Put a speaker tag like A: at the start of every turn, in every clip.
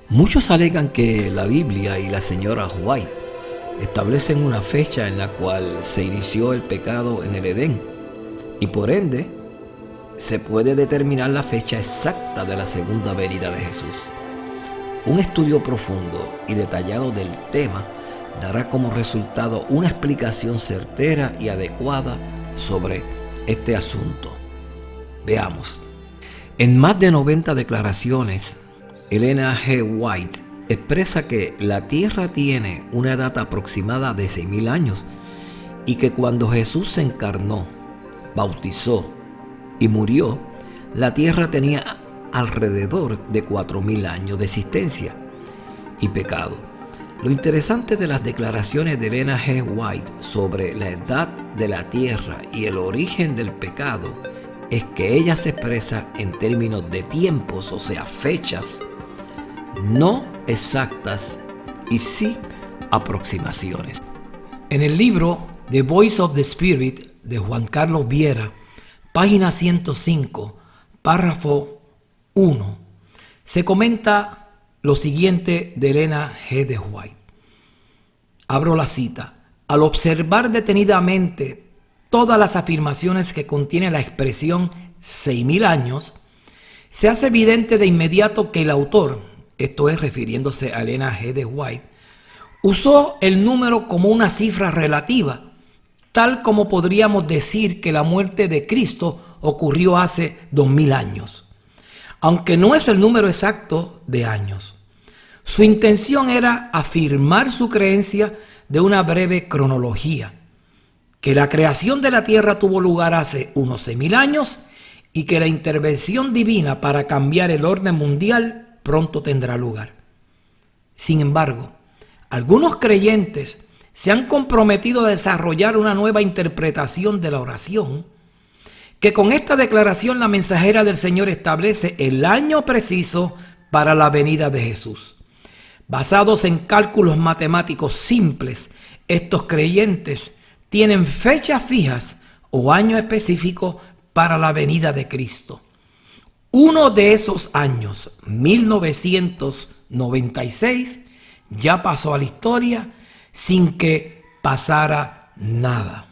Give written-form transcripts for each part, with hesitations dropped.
A: Muchos alegan que la Biblia y la señora White establecen una fecha en la cual se inició el pecado en el Edén y por ende se puede determinar la fecha exacta de la segunda venida de Jesús. Un estudio profundo y detallado del tema dará como resultado una explicación certera y adecuada sobre este asunto. Veamos. En más de 90 declaraciones, Elena G. White expresa que la Tierra tiene una edad aproximada de 6.000 años y que cuando Jesús se encarnó, bautizó y murió, la Tierra tenía alrededor de 4.000 años de existencia y pecado. Lo interesante de las declaraciones de Elena G. White sobre la edad de la Tierra y el origen del pecado es que ella se expresa en términos de tiempos, o sea, fechas, no exactas y sí aproximaciones. En el libro The Voice of the Spirit de Juan Carlos Viera, página 105, párrafo 1, se comenta lo siguiente de Elena G. de White. Abro la cita. Al observar detenidamente todas las afirmaciones que contiene la expresión 6.000 años, se hace evidente de inmediato que el autor, esto es refiriéndose a Elena G. de White, usó el número como una cifra relativa, tal como podríamos decir que la muerte de Cristo ocurrió hace 2.000 años, aunque no es el número exacto de años. Su intención era afirmar su creencia de una breve cronología, que la creación de la tierra tuvo lugar hace unos 6.000 años y que la intervención divina para cambiar el orden mundial pronto tendrá lugar. Sin embargo, algunos creyentes se han comprometido a desarrollar una nueva interpretación de la oración, que con esta declaración la mensajera del Señor establece el año preciso para la venida de Jesús. Basados en cálculos matemáticos simples, estos creyentes tienen fechas fijas o años específicos para la venida de Cristo. Uno de esos años, 1996, ya pasó a la historia sin que pasara nada.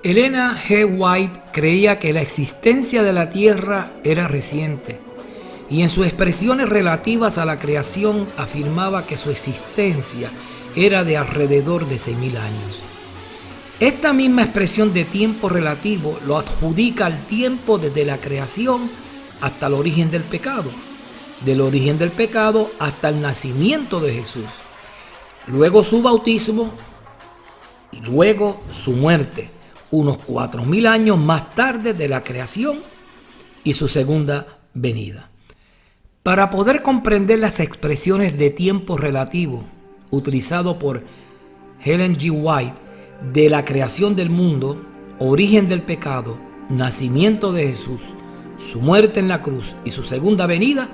A: Elena G. White creía que la existencia de la Tierra era reciente y en sus expresiones relativas a la creación afirmaba que su existencia era de alrededor de 6.000 años. Esta misma expresión de tiempo relativo lo adjudica al tiempo desde la creación hasta el origen del pecado, del origen del pecado hasta el nacimiento de Jesús, luego su bautismo y luego su muerte, unos 4.000 años más tarde de la creación y su segunda venida. Para poder comprender las expresiones de tiempo relativo utilizado por Ellen G. White de la creación del mundo, origen del pecado, nacimiento de Jesús, su muerte en la cruz y su segunda venida,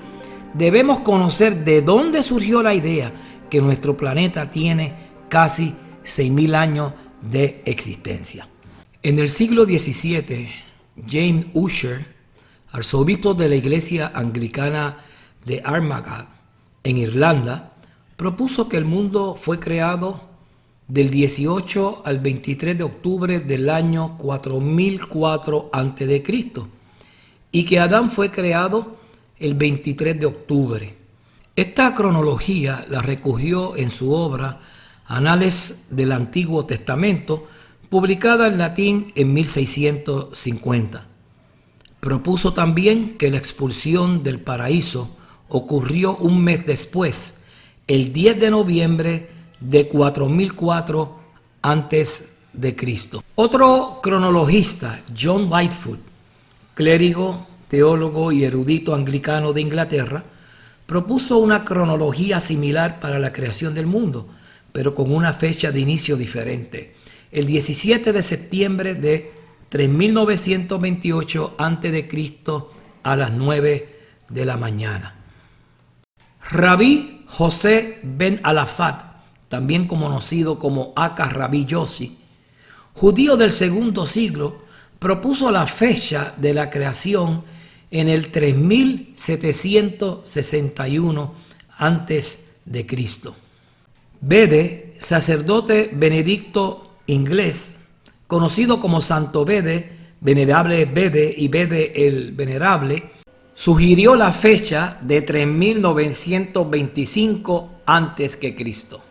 A: debemos conocer de dónde surgió la idea que nuestro planeta tiene casi 6.000 años de existencia. En el siglo XVII, James Ussher, arzobispo de la iglesia anglicana de Armagh, en Irlanda, propuso que el mundo fue creado del 18 al 23 de octubre del año 4004 a.C. y que Adán fue creado el 23 de octubre. Esta cronología la recogió en su obra Anales del Antiguo Testamento, publicada en latín en 1650. Propuso también que la expulsión del paraíso ocurrió un mes después, el 10 de noviembre de 4004 a.C. Otro cronologista, John Lightfoot, clérigo, teólogo y erudito anglicano de Inglaterra, propuso una cronología similar para la creación del mundo, pero con una fecha de inicio diferente, el 17 de septiembre de 3928 a.C. a las 9 de la mañana. Rabí José ben Alafat, también conocido como Aka Rabí Yossi, judío del segundo siglo, propuso la fecha de la creación en el 3761 antes de Cristo. Bede, sacerdote benedicto inglés, conocido como Santo Bede, Venerable Bede y Bede el Venerable, sugirió la fecha de 3925 antes que Cristo.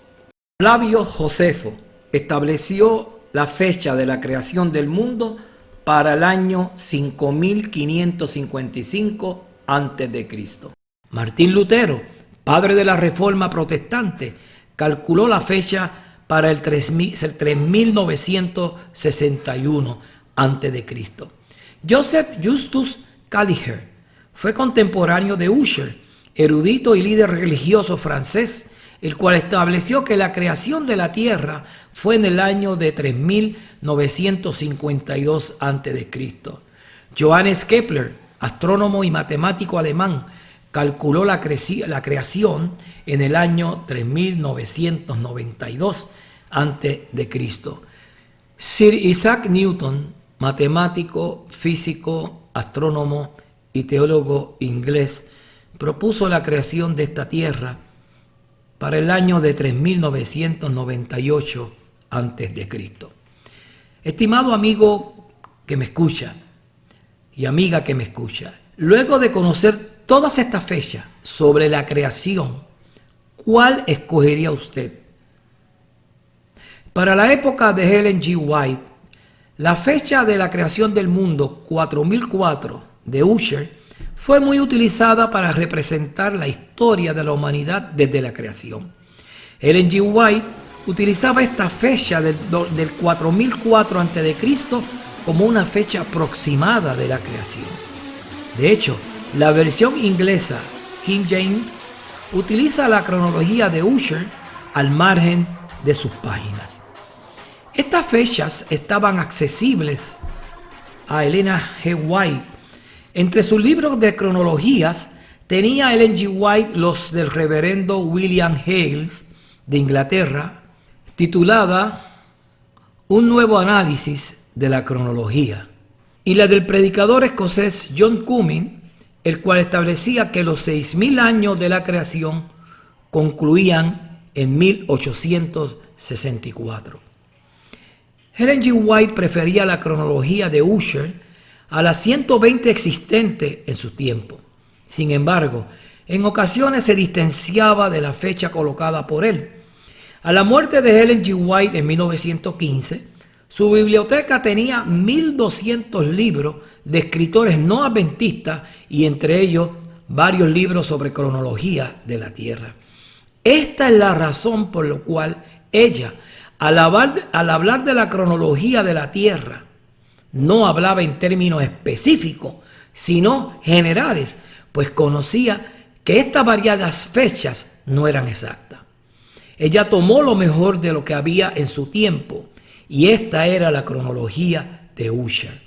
A: Flavio Josefo estableció la fecha de la creación del mundo para el año 5555 antes de Cristo. Martín Lutero, padre de la Reforma protestante, calculó la fecha para el 3961 antes de Cristo. Joseph Justus Caliger fue contemporáneo de Ussher, erudito y líder religioso francés, el cual estableció que la creación de la tierra fue en el año de 3952 a.C. Johannes Kepler, astrónomo y matemático alemán, calculó la creación en el año 3992 a.C. Sir Isaac Newton, matemático, físico, astrónomo y teólogo inglés, propuso la creación de esta tierra para el año de 3998 a.C. Estimado amigo que me escucha y amiga que me escucha, luego de conocer todas estas fechas sobre la creación, ¿cuál escogería usted? Para la época de Ellen G. White, la fecha de la creación del mundo, 4004, de Ussher, fue muy utilizada para representar la historia de la humanidad desde la creación. Ellen G. White utilizaba esta fecha del 4004 a.C. como una fecha aproximada de la creación. De hecho, la versión inglesa, King James, utiliza la cronología de Ussher al margen de sus páginas. Estas fechas estaban accesibles a Elena G. White. Entre sus libros de cronologías tenía Ellen G. White los del reverendo William Hales de Inglaterra, titulada Un nuevo análisis de la cronología, y la del predicador escocés John Cumming, el cual establecía que los 6000 años de la creación concluían en 1864. Ellen G. White prefería la cronología de Ussher a las 120 existentes en su tiempo. Sin embargo, en ocasiones se distanciaba de la fecha colocada por él. A la muerte de Ellen G. White en 1915, su biblioteca tenía 1200 libros de escritores no adventistas y entre ellos varios libros sobre cronología de la Tierra. Esta es la razón por la cual ella, al hablar de la cronología de la Tierra, no hablaba en términos específicos, sino generales, pues conocía que estas variadas fechas no eran exactas. Ella tomó lo mejor de lo que había en su tiempo, y esta era la cronología de Ussher.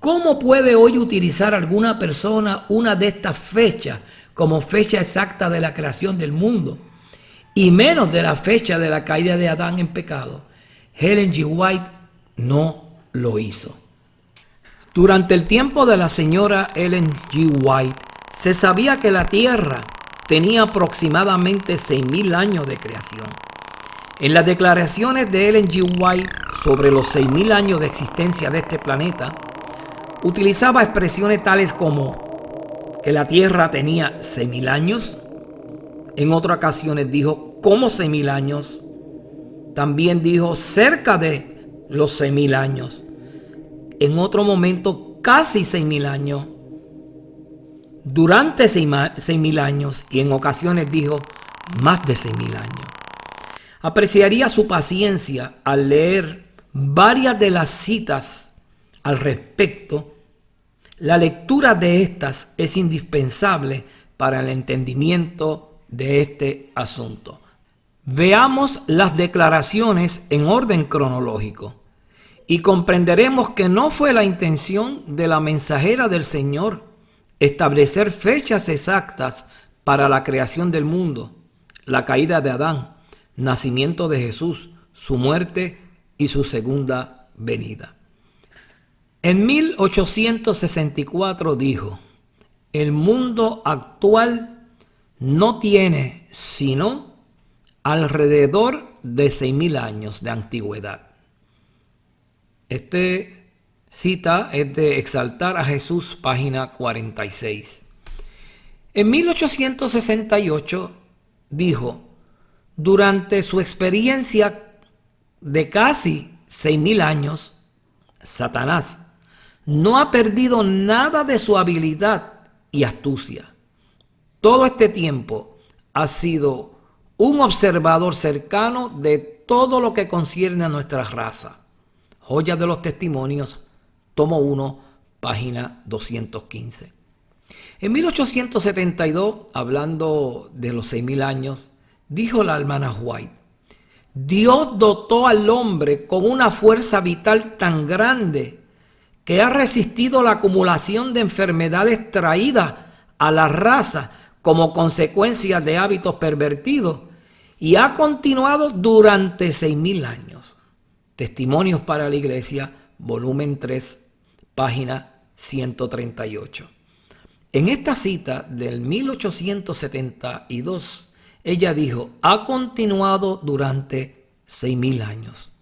A: ¿Cómo puede hoy utilizar alguna persona una de estas fechas como fecha exacta de la creación del mundo, y menos de la fecha de la caída de Adán en pecado? Ellen G. White no lo hizo. Durante el tiempo de la señora Ellen G. White, se sabía que la Tierra tenía aproximadamente 6000 años de creación. En las declaraciones de Ellen G. White sobre los 6000 años de existencia de este planeta, utilizaba expresiones tales como que la Tierra tenía 6000 años. En otras ocasiones dijo como 6000 años. También dijo cerca de los 6000 años. En otro momento casi 6000 años. Durante 6000 años, y en ocasiones dijo más de 6000 años. Apreciaría su paciencia al leer varias de las citas al respecto. La lectura de estas es indispensable para el entendimiento de este asunto. Veamos las declaraciones en orden cronológico y comprenderemos que no fue la intención de la mensajera del Señor establecer fechas exactas para la creación del mundo, la caída de Adán, nacimiento de Jesús, su muerte y su segunda venida. En 1864 dijo: el mundo actual no tiene sino alrededor de 6,000 años de antigüedad. Este cita es de Exaltar a Jesús, página 46. En 1868 dijo: durante su experiencia de casi 6,000 años, Satanás no ha perdido nada de su habilidad y astucia. Todo este tiempo ha sido un observador cercano de todo lo que concierne a nuestra raza. Joyas de los Testimonios, tomo 1, página 215. En 1872, hablando de los 6,000 años, dijo la hermana White: Dios dotó al hombre con una fuerza vital tan grande que ha resistido la acumulación de enfermedades traídas a la raza como consecuencia de hábitos pervertidos y ha continuado durante 6,000 años. Testimonios para la Iglesia, volumen 3, página 138. En esta cita del 1872, ella dijo: ha continuado durante 6,000 años.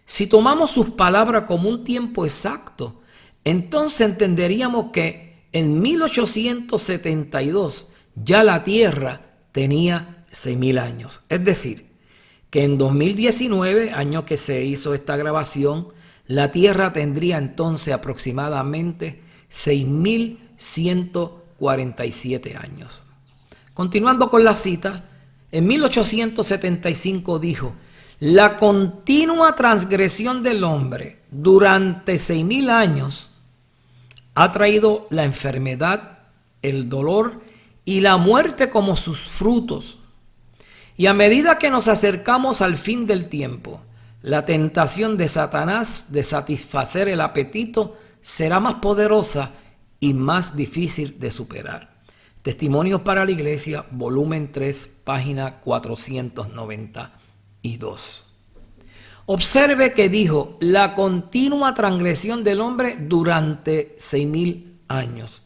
A: Si tomamos sus palabras como un tiempo exacto, entonces entenderíamos que en 1872 ya la Tierra tenía 6,000 años. Es decir, que en 2019, año que se hizo esta grabación, la Tierra tendría entonces aproximadamente 6,147 años. Continuando con la cita, en 1875 dijo: la continua transgresión del hombre durante 6,000 años ha traído la enfermedad, el dolor y la muerte como sus frutos. Y a medida que nos acercamos al fin del tiempo, la tentación de Satanás de satisfacer el apetito será más poderosa y más difícil de superar. Testimonios para la Iglesia, volumen 3, página 492. Observe que dijo: la continua transgresión del hombre durante 6,000 años.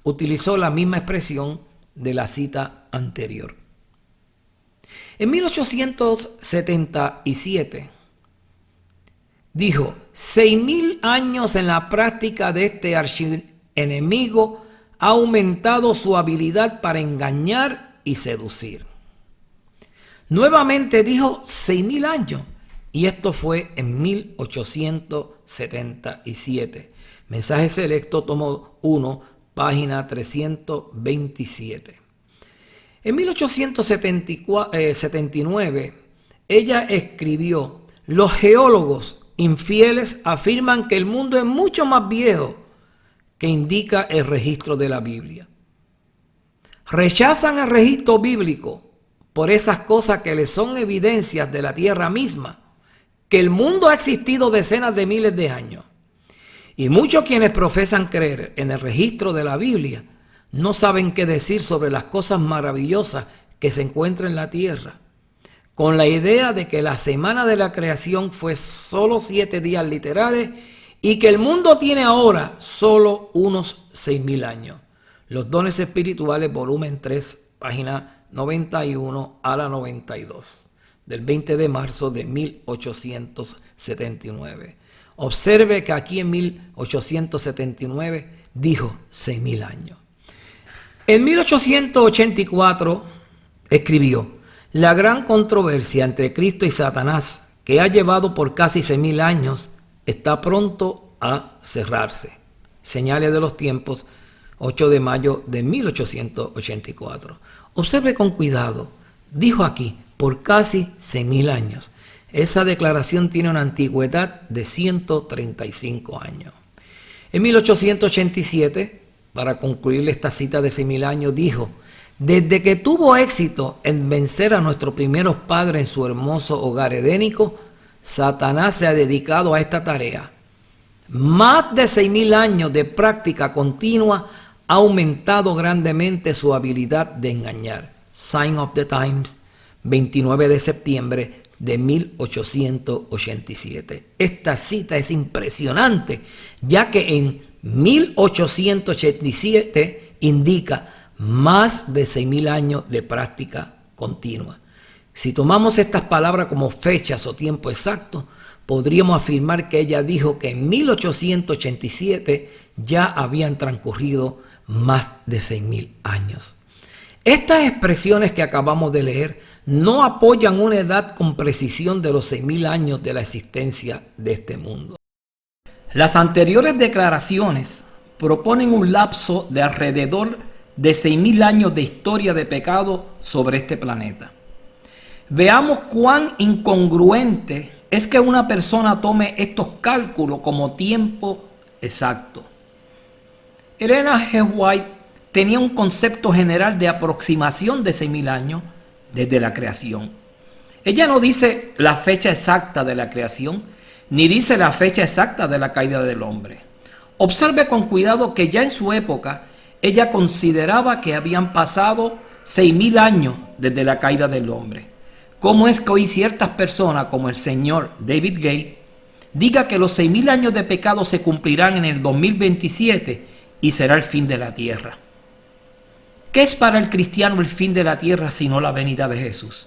A: Utilizó la misma expresión de la cita anterior. En 1877 dijo: 6,000 años en la práctica de este archienemigo ha aumentado su habilidad para engañar y seducir. Nuevamente dijo 6,000 años, y esto fue en 1877. Mensaje selecto, tomo 1, página 327. En 1879, ella escribió: los geólogos infieles afirman que el mundo es mucho más viejo que indica el registro de la Biblia. Rechazan el registro bíblico por esas cosas que les son evidencias de la tierra misma, que el mundo ha existido decenas de miles de años. Y muchos quienes profesan creer en el registro de la Biblia no saben qué decir sobre las cosas maravillosas que se encuentran en la tierra, con la idea de que la semana de la creación fue solo 7 días literales y que el mundo tiene ahora solo unos 6,000 años. Los dones espirituales, volumen 3, página 91 a la 92, del 20 de marzo de 1879. Observe que aquí en 1879 dijo 6,000 años. En 1884 escribió: la gran controversia entre Cristo y Satanás, que ha llevado por casi 6,000 años, está pronto a cerrarse. Señales de los tiempos, 8 de mayo de 1884. Observe con cuidado. Dijo aquí, por casi 6,000 años. Esa declaración tiene una antigüedad de 135 años. En 1887, para concluir esta cita de 6,000 años, dijo: desde que tuvo éxito en vencer a nuestros primeros padres en su hermoso hogar edénico, Satanás se ha dedicado a esta tarea. Más de 6,000 años de práctica continua ha aumentado grandemente su habilidad de engañar. Sign of the Times, 29 de septiembre de 1887. Esta cita es impresionante, ya que en 1887 indica: más de 6.000 años de práctica continua. Si tomamos estas palabras como fechas o tiempo exacto, podríamos afirmar que ella dijo que en 1887 ya habían transcurrido más de 6.000 años. Estas expresiones que acabamos de leer no apoyan una edad con precisión de los 6.000 años de la existencia de este mundo. Las anteriores declaraciones proponen un lapso de alrededor de 6.000 años de historia de pecado sobre este planeta. Veamos cuán incongruente es que una persona tome estos cálculos como tiempo exacto. Elena G. White tenía un concepto general de aproximación de 6.000 años desde la creación. Ella no dice la fecha exacta de la creación, ni dice la fecha exacta de la caída del hombre. Observe con cuidado que ya en su época ella consideraba que habían pasado 6.000 años desde la caída del hombre. ¿Cómo es que hoy ciertas personas como el señor David Gates diga que los 6.000 años de pecado se cumplirán en el 2027 y será el fin de la tierra? ¿Qué es para el cristiano el fin de la tierra sino la venida de Jesús?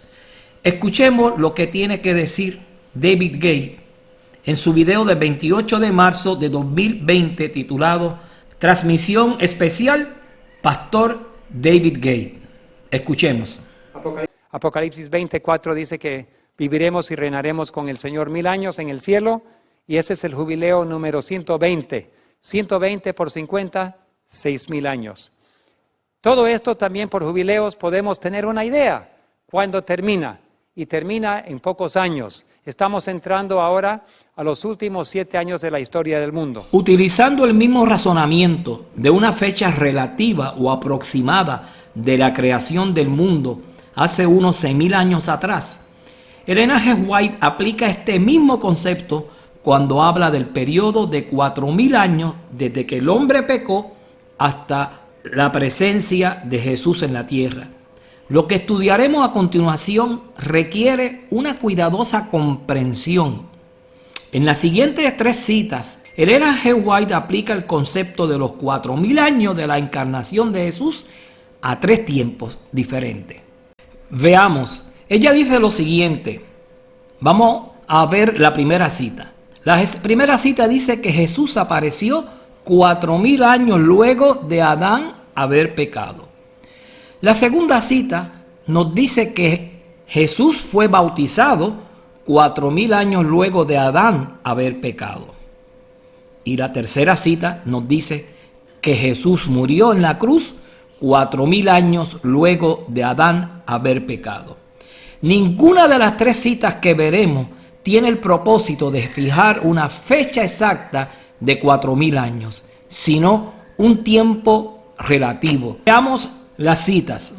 A: Escuchemos lo que tiene que decir David Gates en su video del 28 de marzo de 2020 titulado Transmisión Especial Pastor David Gates. Escuchemos.
B: Apocalipsis 24 dice que viviremos y reinaremos con el Señor 1000 años en el cielo, y ese es el jubileo número 120. 120 por 50, 6.000 años. Todo esto también por jubileos podemos tener una idea. ¿Cuándo termina? Y termina en pocos años. Estamos entrando ahora a los últimos 7 años de la historia del mundo.
A: Utilizando el mismo razonamiento de una fecha relativa o aproximada de la creación del mundo hace unos 6.000 años atrás, Elena G. White aplica este mismo concepto cuando habla del periodo de 4.000 años desde que el hombre pecó hasta la presencia de Jesús en la tierra. Lo que estudiaremos a continuación requiere una cuidadosa comprensión. En las siguientes 3 citas, Elena G. White aplica el concepto de los 4.000 años de la encarnación de Jesús a 3 tiempos diferentes. Veamos, ella dice lo siguiente. Vamos a ver la primera cita. La primera cita dice que Jesús apareció 4.000 años luego de Adán haber pecado. La segunda cita nos dice que Jesús fue bautizado 4.000 años luego de Adán haber pecado. Y la tercera cita nos dice que Jesús murió en la cruz 4.000 años luego de Adán haber pecado. Ninguna de las 3 citas que veremos tiene el propósito de fijar una fecha exacta de 4.000 años, sino un tiempo relativo. Veamos las citas.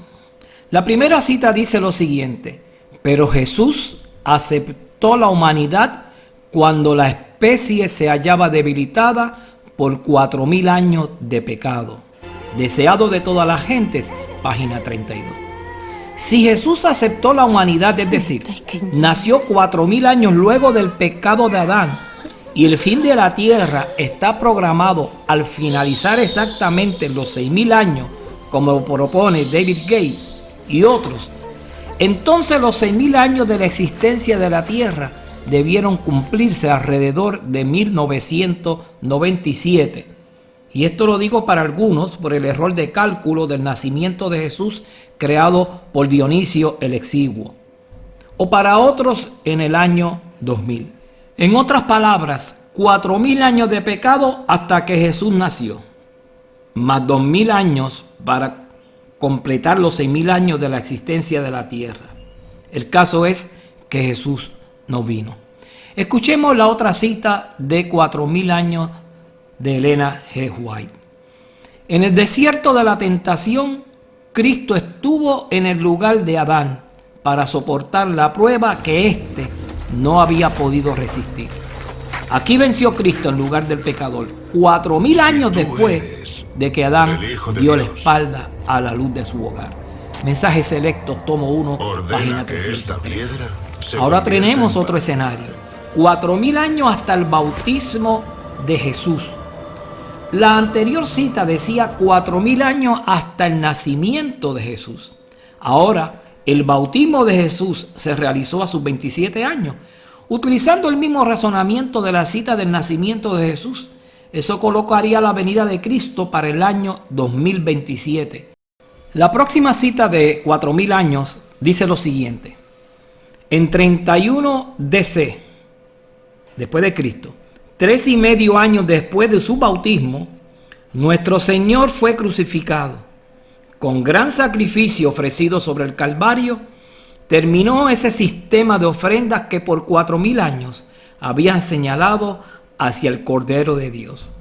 A: La primera cita dice lo siguiente: pero Jesús aceptó la humanidad cuando la especie se hallaba debilitada por 4.000 años de pecado. Deseado de todas las gentes, página 32. Si Jesús aceptó la humanidad, es decir, nació 4.000 años luego del pecado de Adán, y el fin de la tierra está programado al finalizar exactamente los 6.000 años, como propone David Gates y otros, entonces los 6.000 años de la existencia de la tierra debieron cumplirse alrededor de 1997. Y esto lo digo para algunos por el error de cálculo del nacimiento de Jesús creado por Dionisio el Exiguo, o para otros en el año 2000. En otras palabras, 4.000 años de pecado hasta que Jesús nació, más 2.000 años para completar los 6.000 años de la existencia de la tierra. El caso es que Jesús no vino. Escuchemos la otra cita de 4.000 años de Elena G. White. En el desierto de la tentación, Cristo estuvo en el lugar de Adán para soportar la prueba que éste no había podido resistir. Aquí venció Cristo en lugar del pecador, 4.000 años después de que Adán dio la espalda a la luz de su hogar. Mensajes selectos, tomo 1, página 303. Ahora tenemos otro escenario. 4.000 años hasta el bautismo de Jesús. La anterior cita decía 4000 años hasta el nacimiento de Jesús. Ahora, el bautismo de Jesús se realizó a sus 27 años. Utilizando el mismo razonamiento de la cita del nacimiento de Jesús, eso colocaría la venida de Cristo para el año 2027. La próxima cita de 4000 años dice lo siguiente: en 31 DC, después de Cristo, 3,5 años después de su bautismo, nuestro Señor fue crucificado. Con gran sacrificio ofrecido sobre el Calvario, terminó ese sistema de ofrendas que por 4000 años habían señalado hacia el Cordero de Dios.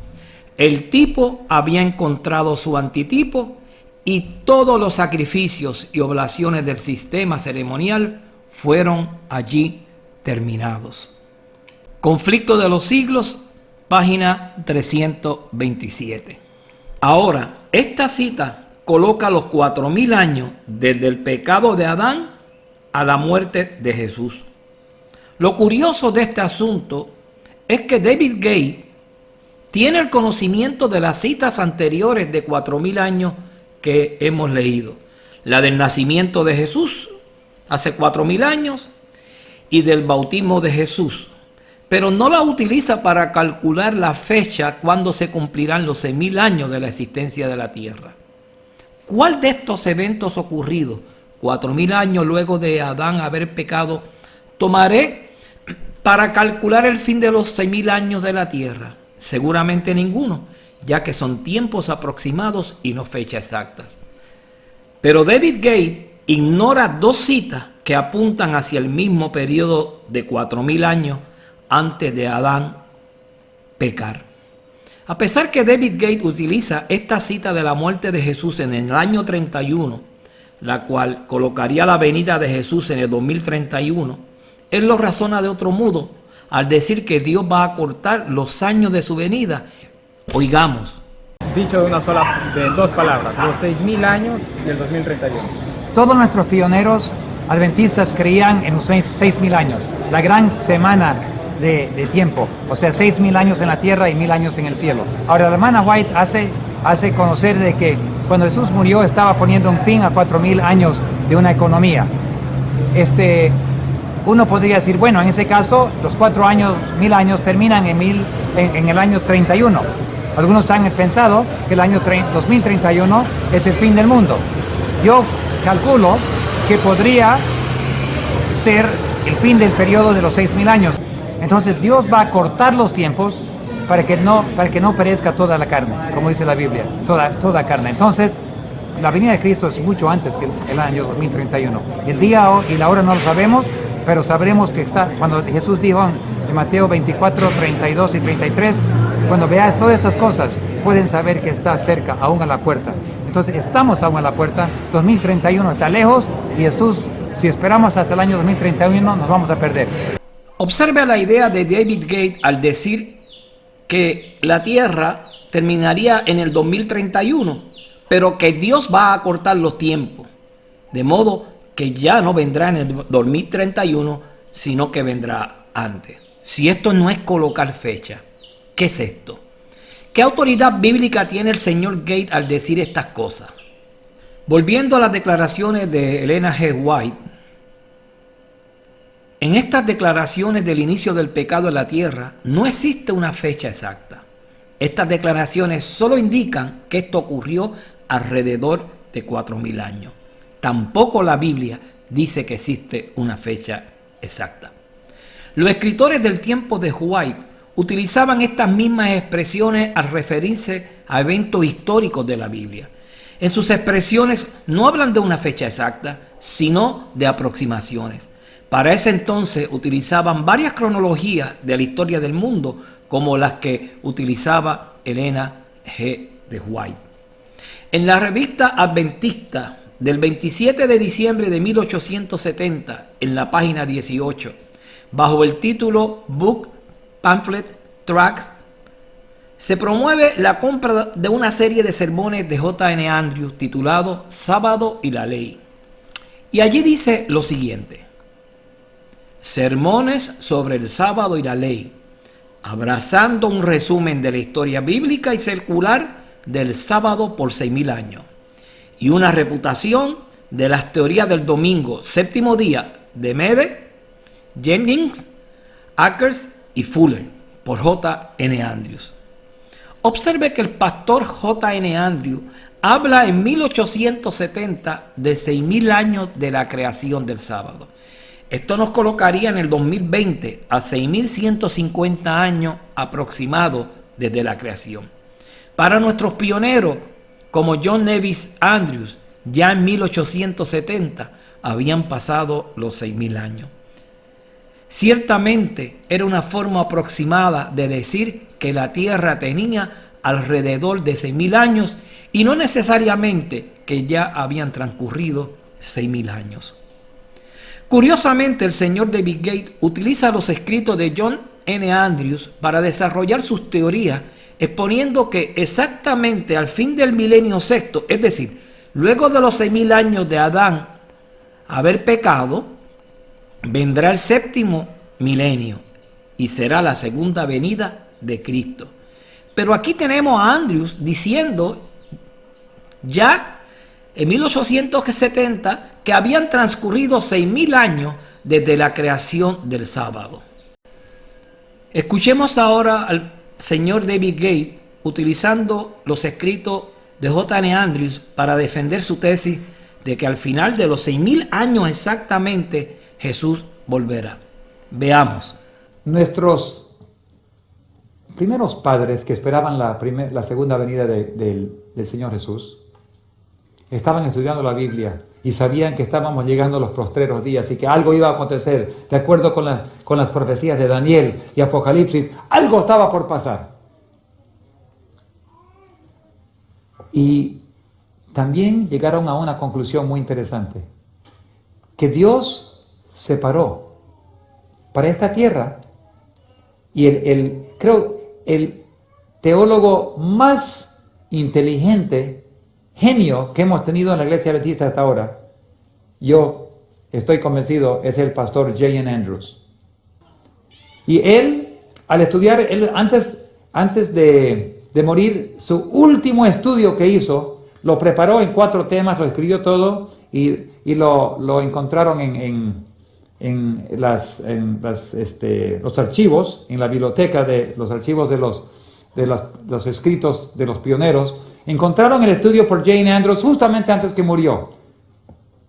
A: El tipo había encontrado su antitipo y todos los sacrificios y oblaciones del sistema ceremonial fueron allí terminados. Conflicto de los siglos, página 327. Ahora, esta cita coloca los 4000 años desde el pecado de Adán a la muerte de Jesús. Lo curioso de este asunto es que David Gate tiene el conocimiento de las citas anteriores de 4000 años que hemos leído. La del nacimiento de Jesús hace 4000 años y del bautismo de Jesús, pero no la utiliza para calcular la fecha cuando se cumplirán los 6000 años de la existencia de la tierra. ¿Cuál de estos eventos ocurridos 4000 años luego de Adán haber pecado tomaré para calcular el fin de los 6000 años de la tierra? Seguramente ninguno, ya que son tiempos aproximados y no fechas exactas. Pero David Gate ignora dos citas que apuntan hacia el mismo periodo de 4000 años antes de Adán pecar. A pesar que David Gate utiliza esta cita de la muerte de Jesús en el año 31, la cual colocaría la venida de Jesús en el 2031, él lo razona de otro modo al decir que Dios va a acortar los años de su venida. Oigamos.
C: Dicho de dos palabras, los 6000 años y el 2031.
D: Todos nuestros pioneros adventistas creían en los 6000 años, la gran semana de tiempo, o sea, 6000 años en la tierra y 1000 años en el cielo. Ahora, la hermana White hace conocer de que cuando Jesús murió estaba poniendo un fin a 4000 años de una economía. Uno podría decir, bueno, en ese caso, los 1000 años terminan en el año 31. Algunos han pensado que el año 2031 es el fin del mundo. Yo calculo que podría ser el fin del periodo de los 6000 años. Entonces Dios va a cortar los tiempos para que no perezca toda la carne, como dice la Biblia, toda carne. Entonces, la venida de Cristo es mucho antes que el año 2031. El día y la hora no lo sabemos, pero sabremos que está, cuando Jesús dijo en Mateo 24, 32 y 33, cuando veas todas estas cosas, pueden saber que está cerca, aún a la puerta. Entonces, estamos aún a la puerta, 2031 está lejos, y Jesús, si esperamos hasta el año 2031, nos vamos a perder.
A: Observe la idea de David Gate al decir que la tierra terminaría en el 2031, pero que Dios va a acortar los tiempos, de modo que ya no vendrá en el 2031, sino que vendrá antes. Si esto no es colocar fecha, ¿qué es esto? ¿Qué autoridad bíblica tiene el señor Gate al decir estas cosas? Volviendo a las declaraciones de Elena G. White, en estas declaraciones del inicio del pecado en la tierra no existe una fecha exacta. Estas declaraciones solo indican que esto ocurrió alrededor de 4000 años. Tampoco la Biblia dice que existe una fecha exacta. Los escritores del tiempo de White utilizaban estas mismas expresiones al referirse a eventos históricos de la Biblia. En sus expresiones no hablan de una fecha exacta, sino de aproximaciones. Para ese entonces utilizaban varias cronologías de la historia del mundo, como las que utilizaba Elena G. de White. En la revista Adventista del 27 de diciembre de 1870, en la página 18, bajo el título Book, Pamphlet, Tracts, se promueve la compra de una serie de sermones de J.N. Andrews titulado Sábado y la Ley. Y allí dice lo siguiente: sermones sobre el sábado y la ley, abrazando un resumen de la historia bíblica y secular del sábado por 6.000 años, y una reputación de las teorías del domingo, séptimo día, de Mede, Jennings, Akers y Fuller, por J.N. Andrews. Observe que el pastor J.N. Andrews habla en 1870 de 6.000 años de la creación del sábado. Esto nos colocaría en el 2020 a 6.150 años aproximados desde la creación. Para nuestros pioneros, como John Nevis Andrews, ya en 1870 habían pasado los 6.000 años. Ciertamente era una forma aproximada de decir que la Tierra tenía alrededor de 6.000 años y no necesariamente que ya habían transcurrido 6.000 años. Curiosamente, el señor David Gates utiliza los escritos de John N. Andrews para desarrollar sus teorías, exponiendo que exactamente al fin del milenio sexto, es decir, luego de los 6.000 años de Adán haber pecado, vendrá el séptimo milenio y será la segunda venida de Cristo. Pero aquí tenemos a Andrews diciendo ya en 1870 que habían transcurrido 6.000 años desde la creación del sábado. Escuchemos ahora al señor David Gates utilizando los escritos de J.N. Andrews para defender su tesis de que al final de los 6.000 años exactamente Jesús volverá. Veamos.
D: Nuestros primeros padres que esperaban la segunda venida del Señor Jesús estaban estudiando la Biblia y sabían que estábamos llegando a los postreros días y que algo iba a acontecer. De acuerdo con las profecías de Daniel y Apocalipsis, algo estaba por pasar. Y también llegaron a una conclusión muy interesante, que Dios separó para esta tierra, y creo el teólogo más inteligente, genio que hemos tenido en la Iglesia Adventista hasta ahora, yo estoy convencido, es el pastor J.N. Andrews. Y él, al estudiar, antes de morir, su último estudio que hizo, lo preparó en 4 temas, lo escribió todo y lo encontraron en los archivos, en la biblioteca de los archivos de los escritos de los pioneros. Encontraron el estudio por J.N. Andrews justamente antes que murió.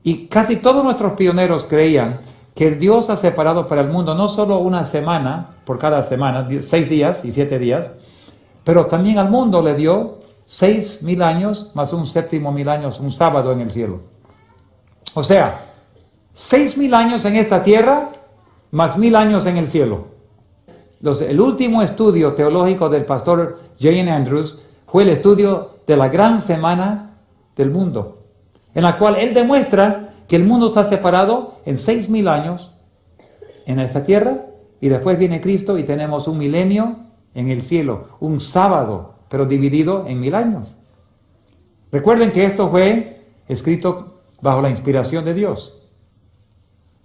D: Y casi todos nuestros pioneros creían que Dios ha separado para el mundo no solo una semana, por cada semana, 6 días y 7 días, pero también al mundo le dio 6.000 años más un séptimo 1.000 años, un sábado en el cielo. O sea, 6.000 años en esta tierra más 1.000 años en el cielo. El último estudio teológico del pastor J.N. Andrews fue el estudio de la gran semana del mundo, en la cual él demuestra que el mundo está separado en 6.000 años en esta tierra, y después viene Cristo y tenemos un milenio en el cielo, un sábado, pero dividido en 1.000 años. Recuerden que esto fue escrito bajo la inspiración de Dios.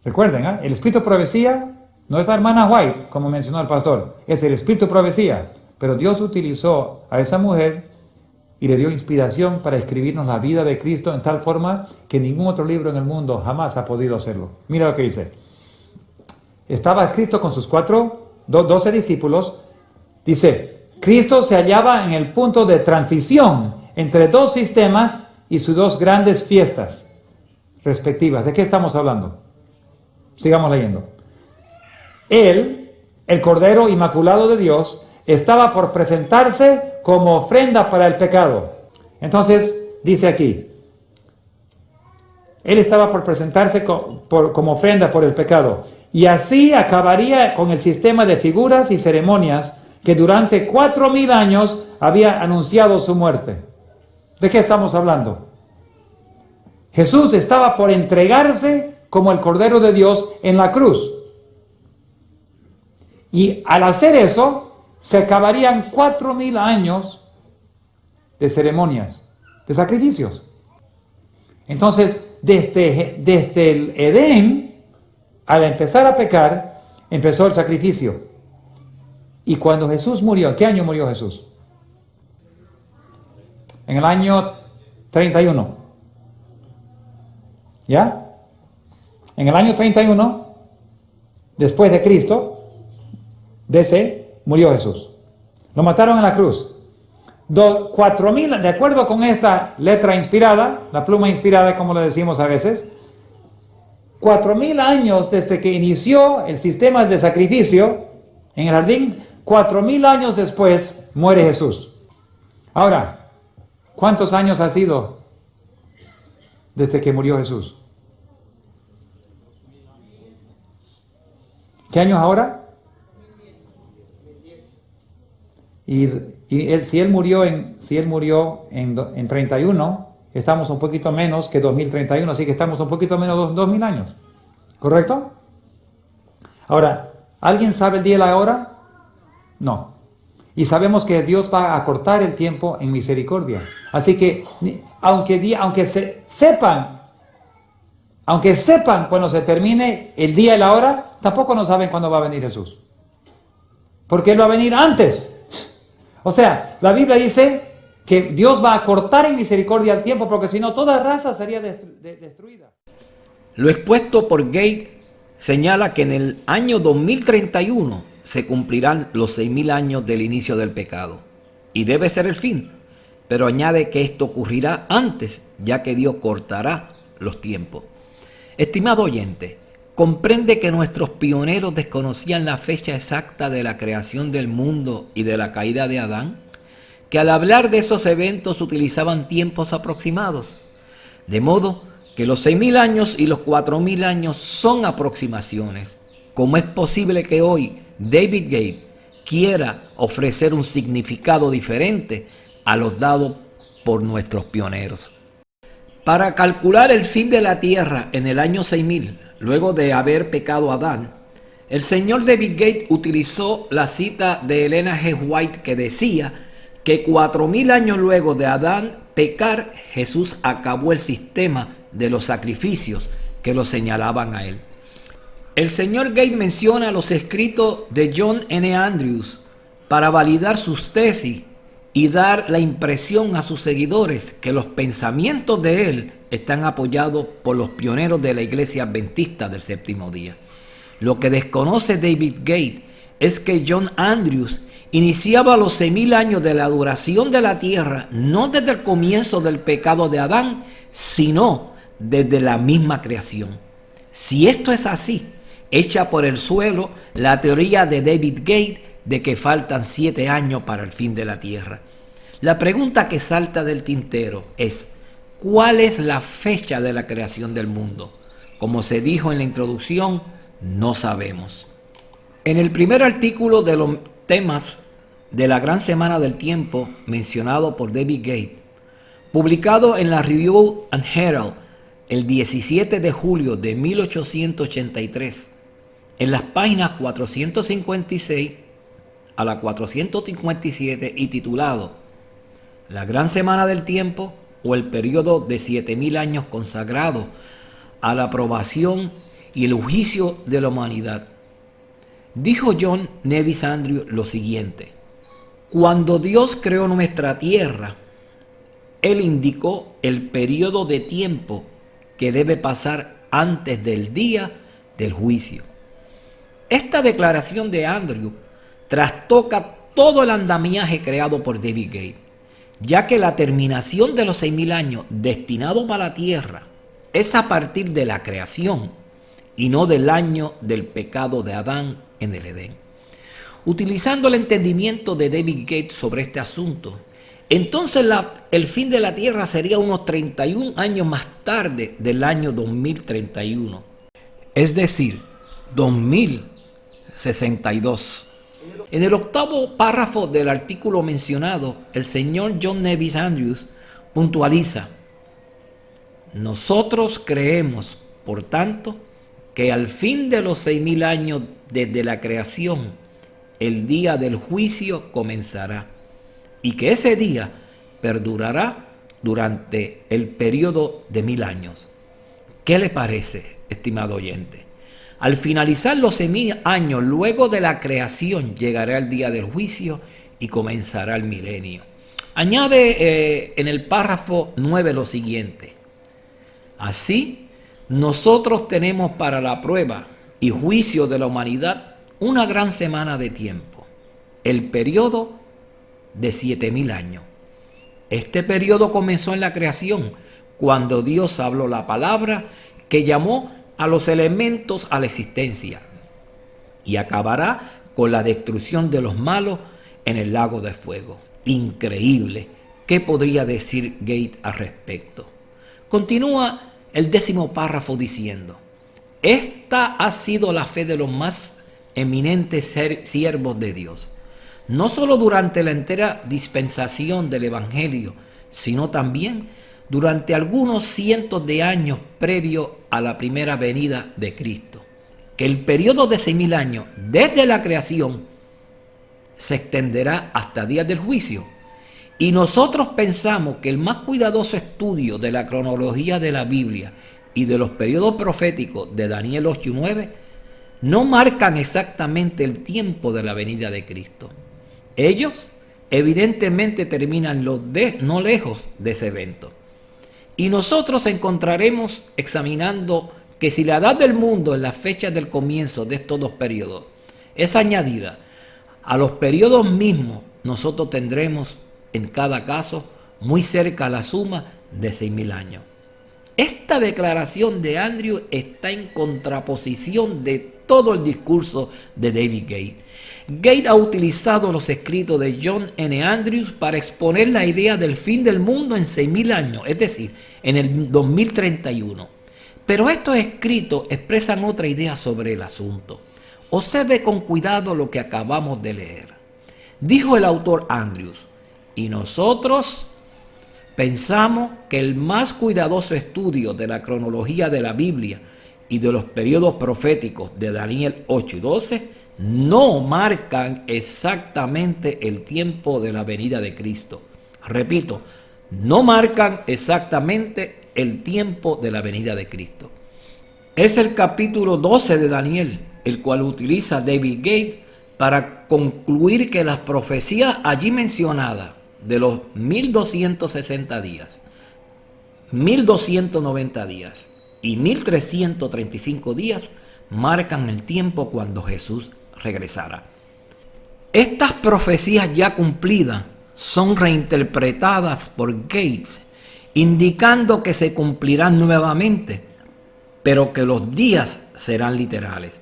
D: Recuerden, el espíritu de profecía no es la hermana White, como mencionó el pastor, es el espíritu de profecía, pero Dios utilizó a esa mujer y le dio inspiración para escribirnos la vida de Cristo en tal forma que ningún otro libro en el mundo jamás ha podido hacerlo. Mira lo que dice. Estaba Cristo con sus 12 discípulos. Dice, Cristo se hallaba en el punto de transición entre 2 sistemas y sus 2 grandes fiestas respectivas. ¿De qué estamos hablando? Sigamos leyendo. Él, el Cordero Inmaculado de Dios, estaba por presentarse como ofrenda para el pecado. Entonces, dice aquí, Él estaba por presentarse como ofrenda por el pecado. Y así acabaría con el sistema de figuras y ceremonias que durante 4.000 años había anunciado su muerte. ¿De qué estamos hablando? Jesús estaba por entregarse como el Cordero de Dios en la cruz. Y al hacer eso, se acabarían 4.000 años de ceremonias, de sacrificios. Entonces, desde el Edén, al empezar a pecar, empezó el sacrificio. Y cuando Jesús murió, ¿en qué año murió Jesús? En el año 31. ¿Ya? En el año 31, después de Cristo, murió Jesús. Lo mataron en la cruz. 4.000, de acuerdo con esta letra inspirada, la pluma inspirada, como le decimos a veces, 4.000 años desde que inició el sistema de sacrificio en el jardín, 4.000 años después muere Jesús. Ahora, ¿cuántos años ha sido desde que murió Jesús? ¿Qué años ahora? Y si él murió en 31, estamos un poquito menos que 2031, así que estamos un poquito menos de 2.000 años. ¿Correcto? Ahora, ¿alguien sabe el día y la hora? No. Y sabemos que Dios va a acortar el tiempo en misericordia. Así que, aunque sepan cuando se termine el día y la hora, tampoco no saben cuándo va a venir Jesús. Porque Él va a venir antes. O sea, la Biblia dice que Dios va a cortar en misericordia el tiempo, porque si no, toda raza sería destruida.
A: Lo expuesto por Gate señala que en el año 2031 se cumplirán los 6.000 años del inicio del pecado. Y debe ser el fin. Pero añade que esto ocurrirá antes, ya que Dios cortará los tiempos. Estimado oyente, comprende que nuestros pioneros desconocían la fecha exacta de la creación del mundo y de la caída de Adán, que al hablar de esos eventos utilizaban tiempos aproximados, de modo que los 6.000 años y los 4.000 años son aproximaciones. ¿Cómo es posible que hoy David Gate quiera ofrecer un significado diferente a los dados por nuestros pioneros? Para calcular el fin de la tierra en el año 6.000, luego de haber pecado Adán, el señor David Gate utilizó la cita de Elena G. White que decía que 4.000 años luego de Adán pecar, Jesús acabó el sistema de los sacrificios que lo señalaban a él. El señor Gate menciona los escritos de John N. Andrews para validar sus tesis y dar la impresión a sus seguidores que los pensamientos de él están apoyados por los pioneros de la iglesia adventista del séptimo día. Lo que desconoce David Gate es que John Andrews iniciaba los 6.000 años de la duración de la tierra no desde el comienzo del pecado de Adán, sino desde la misma creación. Si esto es así, echa por el suelo la teoría de David Gate de que faltan 7 años para el fin de la tierra. La pregunta que salta del tintero es: ¿cuál es la fecha de la creación del mundo? Como se dijo en la introducción, no sabemos. En el primer artículo de los temas de la Gran Semana del Tiempo, mencionado por David Gate, publicado en la Review and Herald el 17 de julio de 1883, en las páginas 456 a la 457 y titulado La Gran Semana del Tiempo o el periodo de 7.000 años consagrado a la aprobación y el juicio de la humanidad, dijo John Nevis Andrews lo siguiente: cuando Dios creó nuestra tierra, Él indicó el periodo de tiempo que debe pasar antes del día del juicio. Esta declaración de Andrews trastoca todo el andamiaje creado por David Gate, ya que la terminación de los 6.000 años destinados para la tierra es a partir de la creación y no del año del pecado de Adán en el Edén. Utilizando el entendimiento de David Gate sobre este asunto, entonces el fin de la tierra sería unos 31 años más tarde del año 2031, es decir, 2062. En el octavo párrafo del artículo mencionado, el señor John Nevis Andrews puntualiza: nosotros creemos, por tanto, que al fin de los 6.000 años desde la creación, el día del juicio comenzará, y que ese día perdurará durante el periodo de 1.000 años. ¿Qué le parece, estimado oyente? Al finalizar los 6.000 años luego de la creación, llegará el día del juicio y comenzará el milenio. Añade en el párrafo 9 lo siguiente: así, nosotros tenemos para la prueba y juicio de la humanidad una gran semana de tiempo, el periodo de 7.000 años. Este periodo comenzó en la creación, cuando Dios habló la palabra que llamó a los elementos a la existencia, y acabará con la destrucción de los malos en el lago de fuego. Increíble. ¿Qué podría decir Gate al respecto? Continúa el 10º párrafo diciendo: esta ha sido la fe de los más eminentes siervos de Dios, no solo durante la entera dispensación del Evangelio, sino también durante algunos cientos de años previo a la primera venida de Cristo, que el periodo de 6.000 años desde la creación se extenderá hasta días del juicio. Y nosotros pensamos que el más cuidadoso estudio de la cronología de la Biblia y de los periodos proféticos de Daniel 8 y 9 no marcan exactamente el tiempo de la venida de Cristo. Ellos evidentemente terminan no lejos de ese evento. Y nosotros encontraremos examinando que si la edad del mundo en la fecha del comienzo de estos dos periodos es añadida a los periodos mismos, nosotros tendremos en cada caso muy cerca a la suma de 6.000 años. Esta declaración de Andrew está en contraposición de todo el discurso de David Gate. Gate ha utilizado los escritos de John N. Andrews para exponer la idea del fin del mundo en 6.000 años, es decir, en el 2031. Pero estos escritos expresan otra idea sobre el asunto. Observe con cuidado lo que acabamos de leer. Dijo el autor Andrews: y nosotros pensamos que el más cuidadoso estudio de la cronología de la Biblia y de los periodos proféticos de Daniel 8 y 12 no marcan exactamente el tiempo de la venida de Cristo. Repito, no marcan exactamente el tiempo de la venida de Cristo. Es el capítulo 12 de Daniel, el cual utiliza David Gate para concluir que las profecías allí mencionadas de los 1260 días, 1290 días y 1335 días marcan el tiempo cuando Jesús regresará. Estas profecías ya cumplidas son reinterpretadas por Gates, indicando que se cumplirán nuevamente, pero que los días serán literales.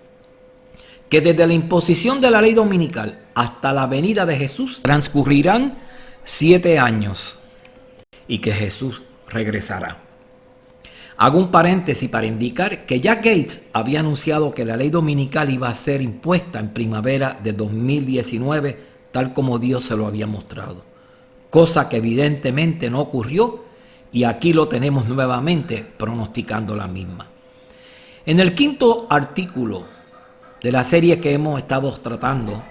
A: Que desde la imposición de la ley dominical hasta la venida de Jesús transcurrirán 7 años y que Jesús regresará. Hago un paréntesis para indicar que ya Gates había anunciado que la ley dominical iba a ser impuesta en primavera de 2019, tal como Dios se lo había mostrado, cosa que evidentemente no ocurrió, y aquí lo tenemos nuevamente pronosticando la misma. En el 5º artículo de la serie que hemos estado tratando,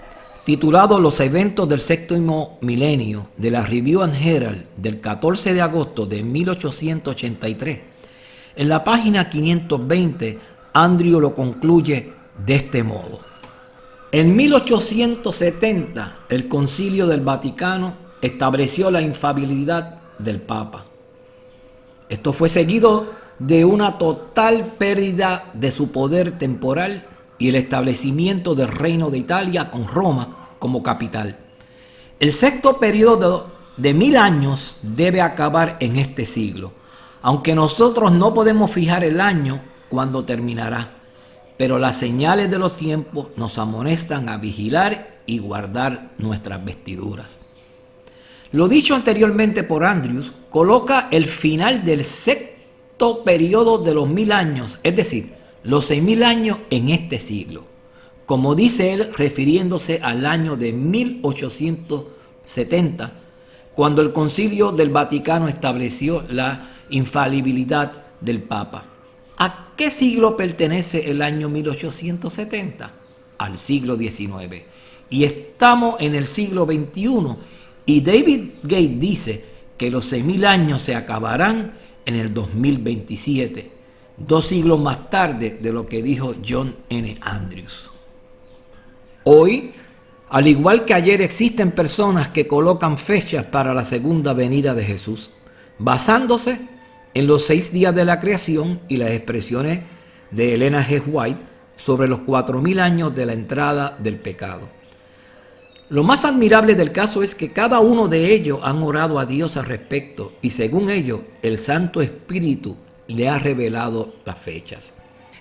A: titulado Los eventos del 7º milenio, de la Review and Herald del 14 de agosto de 1883, en la página 520, Andrew lo concluye de este modo: en 1870, el Concilio del Vaticano estableció la infalibilidad del Papa. Esto fue seguido de una total pérdida de su poder temporal y el establecimiento del Reino de Italia con Roma como capital. El 6º periodo de 1000 años debe acabar en este siglo, aunque nosotros no podemos fijar el año cuando terminará, pero las señales de los tiempos nos amonestan a vigilar y guardar nuestras vestiduras. Lo dicho anteriormente por Andrews coloca el final del 6º periodo de los 1000 años, es decir, los 6000 años en este siglo, como dice él refiriéndose al año de 1870, cuando el Concilio del Vaticano estableció la infalibilidad del Papa. ¿A qué siglo pertenece el año 1870? Al siglo XIX. Y estamos en el siglo XXI. Y David Gate dice que los 6000 años se acabarán en el 2027. 2 siglos más tarde de lo que dijo John N. Andrews. Hoy, al igual que ayer, existen personas que colocan fechas para la segunda venida de Jesús, basándose en los 6 días de la creación y las expresiones de Ellen G. White sobre los 4000 años de la entrada del pecado. Lo más admirable del caso es que cada uno de ellos han orado a Dios al respecto y según ellos, el Santo Espíritu le ha revelado las fechas.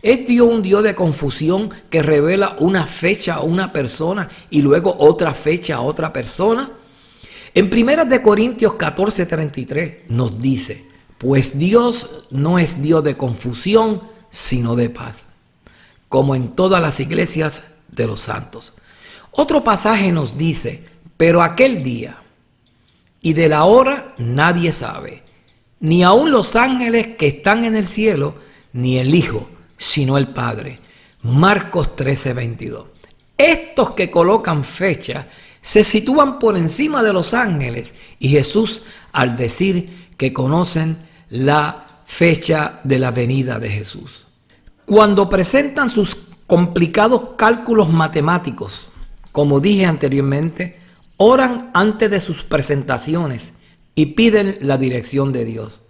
A: ¿Es Dios un Dios de confusión que revela una fecha a una persona y luego otra fecha a otra persona? En 1 Corintios 14:33 nos dice, pues Dios no es Dios de confusión, sino de paz, como en todas las iglesias de los santos. Otro pasaje nos dice, pero aquel día y de la hora nadie sabe, ni aun los ángeles que están en el cielo, ni el Hijo, sino el Padre. Marcos 13:22. Estos que colocan fecha se sitúan por encima de los ángeles y Jesús al decir que conocen la fecha de la venida de Jesús. Cuando presentan sus complicados cálculos matemáticos, como dije anteriormente, oran antes de sus presentaciones y piden la dirección de Dios.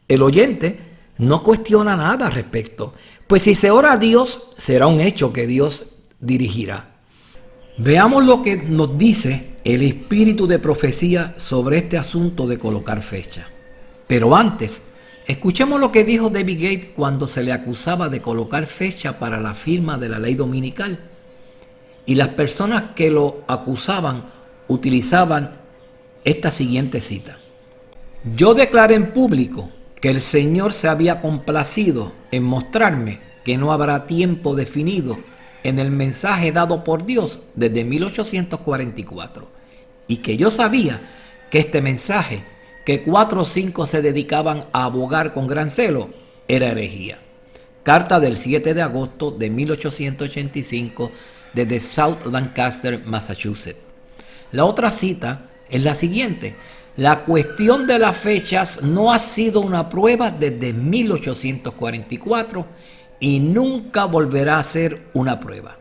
A: El oyente no cuestiona nada al respecto, pues si se ora a Dios, será un hecho que Dios dirigirá. Veamos lo que nos dice el espíritu de profecía sobre este asunto de colocar fecha. Pero antes, escuchemos lo que dijo David Gates cuando se le acusaba de colocar fecha para la firma de la ley dominical. Y las personas que lo acusaban utilizaban esta siguiente cita. Yo declaré en público que el Señor se había complacido en mostrarme que no habrá tiempo definido en el mensaje dado por Dios desde 1844 y que yo sabía que este mensaje, que 4 o 5 se dedicaban a abogar con gran celo, era herejía. Carta del 7 de agosto de 1885 desde South Lancaster, Massachusetts. La otra cita es la siguiente. La cuestión de las fechas no ha sido una prueba desde 1844 y nunca volverá a ser una prueba.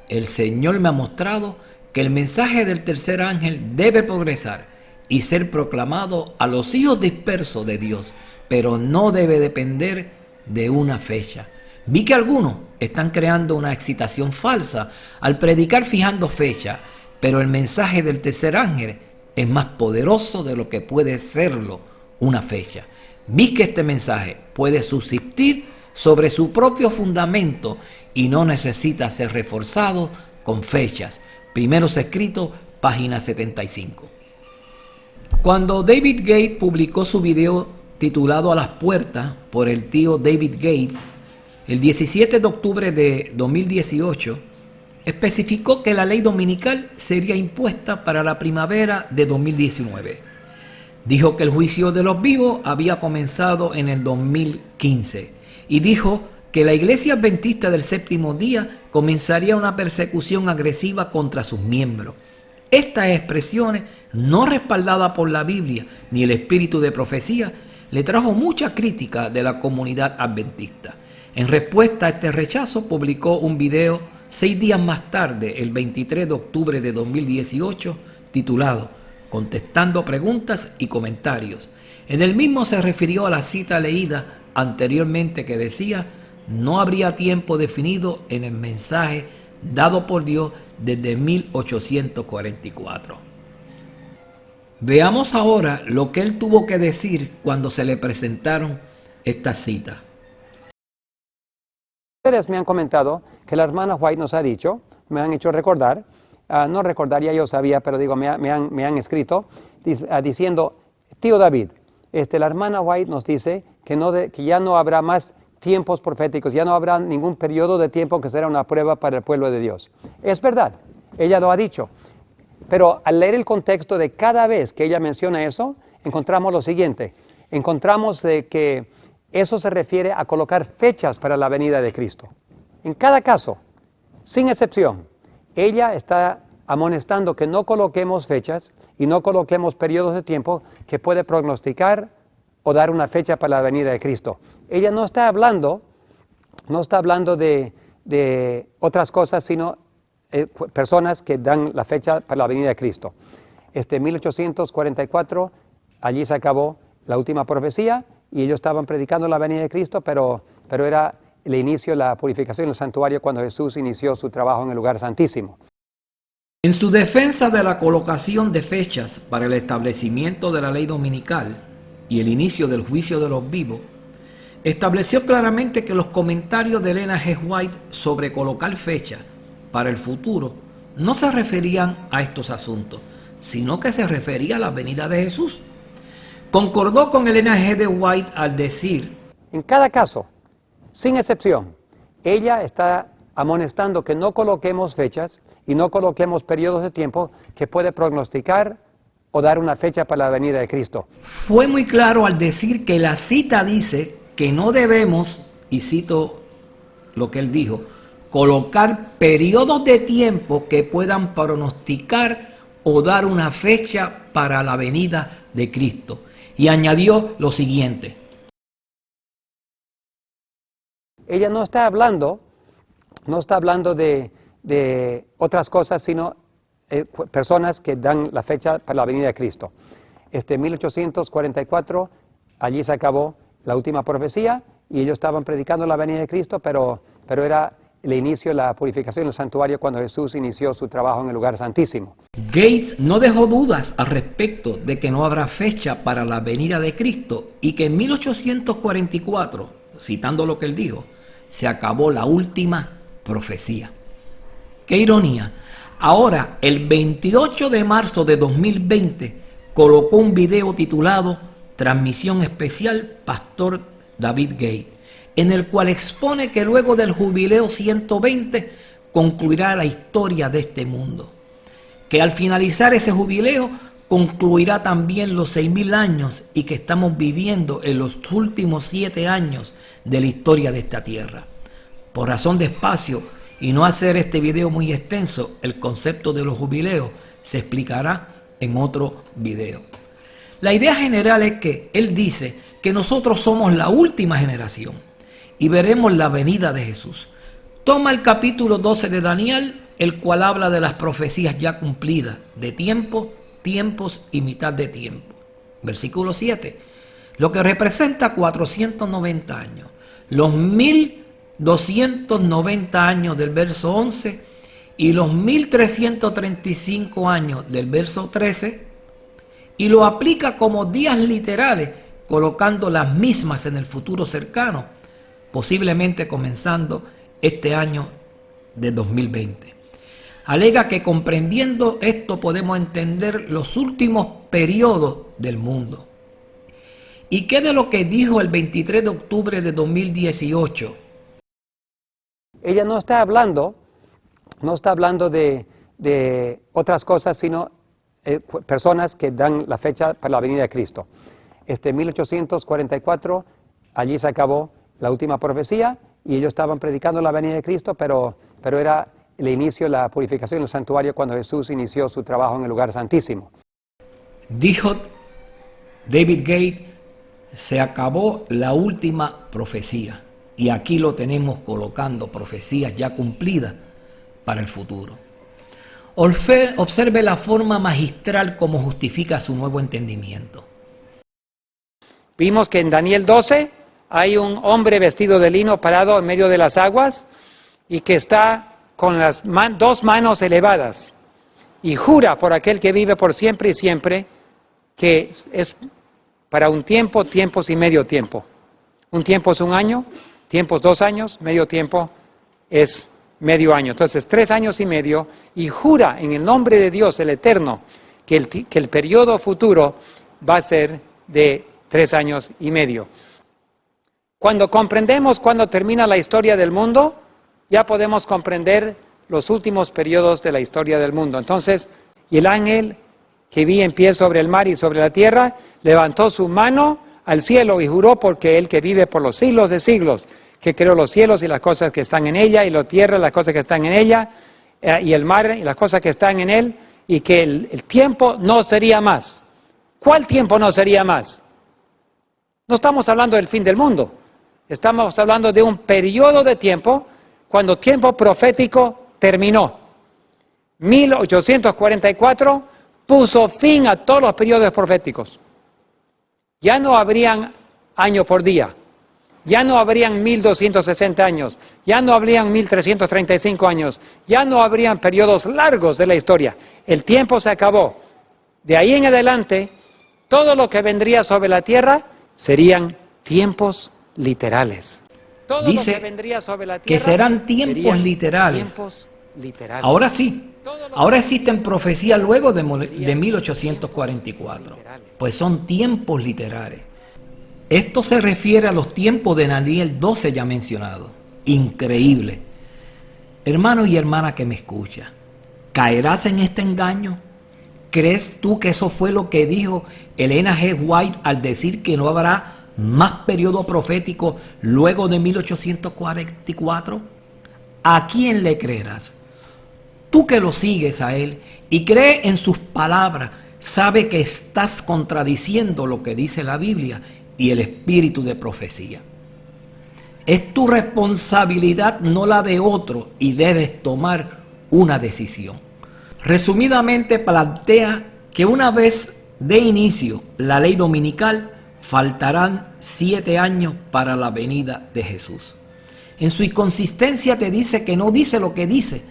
A: El Señor me ha mostrado que el mensaje del tercer ángel debe progresar y ser proclamado a los hijos dispersos de Dios, pero no debe depender de una fecha. Vi que algunos están creando una excitación falsa al predicar fijando fecha, pero el mensaje del tercer ángel es más poderoso de lo que puede serlo una fecha. Vi que este mensaje puede subsistir sobre su propio fundamento y no necesita ser reforzado con fechas. Primeros Escritos, página 75. Cuando David Gates publicó su video titulado A las puertas por el tío David Gates, el 17 de octubre de 2018, especificó que la ley dominical sería impuesta para la primavera de 2019. Dijo que el juicio de los vivos había comenzado en el 2015 y dijo que la Iglesia Adventista del Séptimo Día comenzaría una persecución agresiva contra sus miembros. Estas expresiones, no respaldadas por la Biblia ni el espíritu de profecía, le trajo mucha crítica de la comunidad adventista. En respuesta a este rechazo, publicó un video 6 días más tarde, el 23 de octubre de 2018, titulado Contestando preguntas y comentarios. En el mismo se refirió a la cita leída anteriormente que decía: no habría tiempo definido en el mensaje dado por Dios desde 1844. Veamos ahora lo que él tuvo que decir cuando se le presentaron estas citas.
B: Ustedes me han comentado que la hermana White nos ha dicho, me han hecho recordar, no recordar, ya yo sabía, pero digo, me han escrito diciendo: tío David, la hermana White nos dice que ya no habrá más tiempos proféticos, ya no habrá ningún periodo de tiempo que será una prueba para el pueblo de Dios. Es verdad, ella lo ha dicho, pero al leer el contexto de cada vez que ella menciona eso, encontramos lo siguiente: encontramos de que eso se refiere a colocar fechas para la venida de Cristo. En cada caso, sin excepción, ella está amonestando que no coloquemos fechas y no coloquemos periodos de tiempo que puede prognosticar o dar una fecha para la venida de Cristo. Ella no está hablando de otras cosas, sino personas que dan la fecha para la venida de Cristo. 1844, allí se acabó la última profecía y ellos estaban predicando la venida de Cristo, pero era el inicio de la purificación del santuario cuando Jesús inició su trabajo en el lugar santísimo.
A: En su defensa de la colocación de fechas para el establecimiento de la ley dominical y el inicio del juicio de los vivos, estableció claramente que los comentarios de Elena G. White sobre colocar fechas para el futuro no se referían a estos asuntos, sino que se refería a la venida de Jesús. Concordó con Elena G. de White al decir:
B: en cada caso, sin excepción, ella está amonestando que no coloquemos fechas y no coloquemos periodos de tiempo que puede prognosticar o dar una fecha para la venida de Cristo.
A: Fue muy claro al decir que la cita dice que no debemos, y cito lo que él dijo, colocar periodos de tiempo que puedan pronosticar o dar una fecha para la venida de Cristo. Y añadió lo siguiente:
B: ella no está hablando de otras cosas, sino personas que dan la fecha para la venida de Cristo. 1844, allí se acabó la última profecía y ellos estaban predicando la venida de Cristo, pero era el inicio de la purificación del santuario cuando Jesús inició su trabajo en el lugar santísimo.
A: Gates no dejó dudas al respecto de que no habrá fecha para la venida de Cristo y que en 1844, citando lo que él dijo, se acabó la última profecía. ¡Qué ironía! Ahora, el 28 de marzo de 2020, colocó un video titulado Transmisión Especial Pastor David Gates, en el cual expone que luego del jubileo 120 concluirá la historia de este mundo. Que al finalizar ese jubileo concluirá también los 6.000 años y que estamos viviendo en los últimos 7 años de la historia de esta tierra. Por razón de espacio y no hacer este video muy extenso, el concepto de los jubileos se explicará en otro video. La idea general es que él dice que nosotros somos la última generación y veremos la venida de Jesús. Toma el capítulo 12 de Daniel, el cual habla de las profecías ya cumplidas, de tiempo, tiempos y mitad de tiempo. Versículo 7, lo que representa 490 años. Los 1290 años del verso 11 y los 1335 años del verso 13, y lo aplica como días literales, colocando las mismas en el futuro cercano, posiblemente comenzando este año de 2020. Alega que comprendiendo esto podemos entender los últimos periodos del mundo. ¿Y qué de lo que dijo el 23 de octubre de 2018?
B: Ella no está hablando de otras cosas, sino personas que dan la fecha para la venida de Cristo. 1844, allí se acabó la última profecía y ellos estaban predicando la venida de Cristo, pero era el inicio de la purificación del santuario cuando Jesús inició su trabajo en el lugar santísimo.
A: Dijo David Gates: se acabó la última profecía. Y aquí lo tenemos colocando profecías ya cumplidas para el futuro. Observe la forma magistral como justifica su nuevo entendimiento.
B: Vimos que en Daniel 12 hay un hombre vestido de lino parado en medio de las aguas y que está con las dos manos elevadas y jura por aquel que vive por siempre y siempre que es para un tiempo, tiempos y medio tiempo. Un tiempo es un año, tiempos 2 años, medio tiempo es medio año. Entonces 3 años y medio, y jura en el nombre de Dios el Eterno que el periodo futuro va a ser de 3 años y medio. Cuando comprendemos cuándo termina la historia del mundo, ya podemos comprender los últimos periodos de la historia del mundo. Entonces, y el ángel que vi en pie sobre el mar y sobre la tierra, levantó su mano al cielo y juró porque el que vive por los siglos de siglos, que creó los cielos y las cosas que están en ella, y la tierra y las cosas que están en ella, y el mar y las cosas que están en él, y que el tiempo no sería más. ¿Cuál tiempo no sería más? No estamos hablando del fin del mundo. Estamos hablando de un periodo de tiempo cuando tiempo profético terminó. 1844 puso fin a todos los periodos proféticos. Ya no habrían año por día, ya no habrían 1260 años, ya no habrían 1335 años, ya no habrían periodos largos de la historia. El tiempo se acabó. De ahí en adelante, todo lo que vendría sobre la tierra serían tiempos literales. Todo
A: Dice
B: lo que vendría sobre la tierra
A: que serán tiempos
B: serían
A: literales.
B: tiempos literales.
A: Ahora sí, ahora existen profecías luego de 1844, pues son tiempos literales. Esto se refiere a los tiempos de Daniel 12 ya mencionado. Increíble. Hermano y hermana que me escucha, ¿caerás en este engaño? ¿Crees tú que eso fue lo que dijo Elena G. White al decir que no habrá más periodo profético luego de 1844? ¿A quién le creerás? Tú que lo sigues a él y crees en sus palabras, sabe que estás contradiciendo lo que dice la Biblia y el espíritu de profecía. Es tu responsabilidad, no la de otro, y debes tomar una decisión. Resumidamente plantea que una vez de inicio la ley dominical, faltarán 7 años para la venida de Jesús. En su inconsistencia te dice que no dice lo que dice,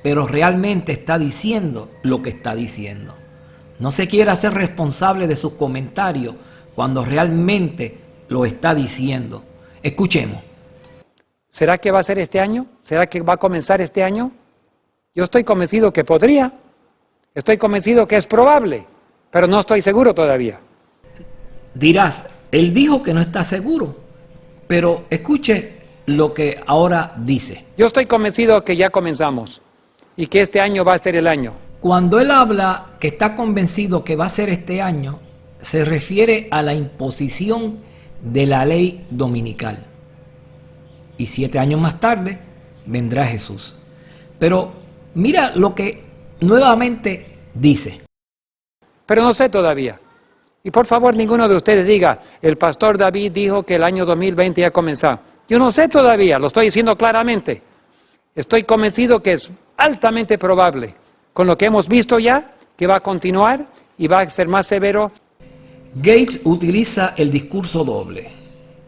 A: pero realmente está diciendo lo que está diciendo. No se quiere hacer responsable de sus comentarios cuando realmente lo está diciendo. Escuchemos.
B: ¿Será que va a ser este año? ¿Será que va a comenzar este año? Yo estoy convencido que podría. Estoy convencido que es probable, pero no estoy seguro todavía.
A: Dirás, él dijo que no está seguro, pero escuche lo que ahora dice.
B: Yo estoy convencido que ya comenzamos y que este año va a ser el año.
A: Cuando él habla que está convencido que va a ser este año, se refiere a la imposición de la ley dominical. Y 7 años más tarde vendrá Jesús. Pero mira lo que nuevamente dice.
B: Pero no sé todavía. Y por favor, ninguno de ustedes diga, el pastor David dijo que el año 2020 ya comenzó. Yo no sé todavía, lo estoy diciendo claramente. Estoy convencido que es altamente probable, con lo que hemos visto ya, que va a continuar y va a ser más severo.
A: Gates utiliza el discurso doble,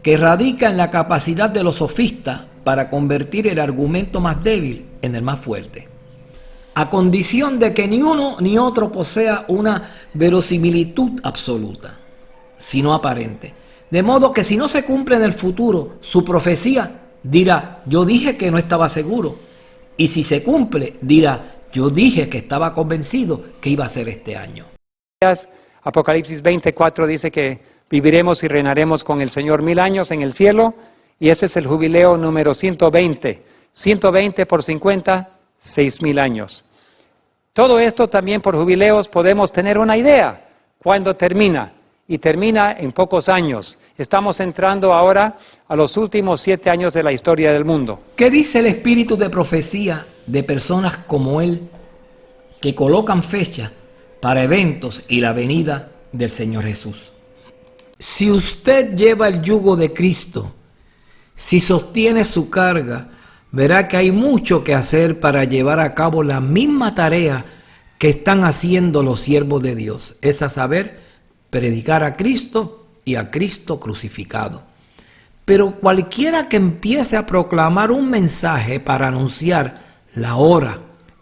A: que radica en la capacidad de los sofistas para convertir el argumento más débil en el más fuerte, a condición de que ni uno ni otro posea una verosimilitud absoluta, sino aparente. De modo que si no se cumple en el futuro su profecía, dirá, yo dije que no estaba seguro. Y si se cumple, dirá, yo dije que estaba convencido que iba a ser este año.
B: Apocalipsis 24 dice que viviremos y reinaremos con el Señor 1000 años en el cielo, y ese es el jubileo número 120. 120 por 50, 6000 años. Todo esto también por jubileos podemos tener una idea. ¿Cuándo termina? Y termina en pocos años. Estamos entrando ahora a los últimos 7 años de la historia del mundo.
A: ¿Qué dice el espíritu de profecía de personas como él que colocan fecha para eventos y la venida del Señor Jesús? Si usted lleva el yugo de Cristo, si sostiene su carga, verá que hay mucho que hacer para llevar a cabo la misma tarea que están haciendo los siervos de Dios, es a saber, predicar a Cristo y a Cristo crucificado. Pero cualquiera que empiece a proclamar un mensaje para anunciar la hora,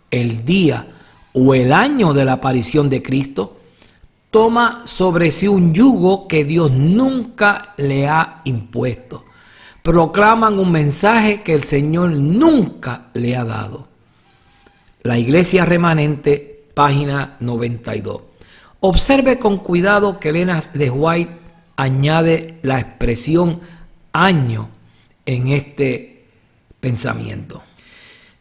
A: el día o el año de la aparición de Cristo, toma sobre sí un yugo que Dios nunca le ha impuesto. Proclaman un mensaje que el Señor nunca le ha dado. La Iglesia Remanente, página 92. Observe con cuidado que Elena G. White añade la expresión año en este pensamiento.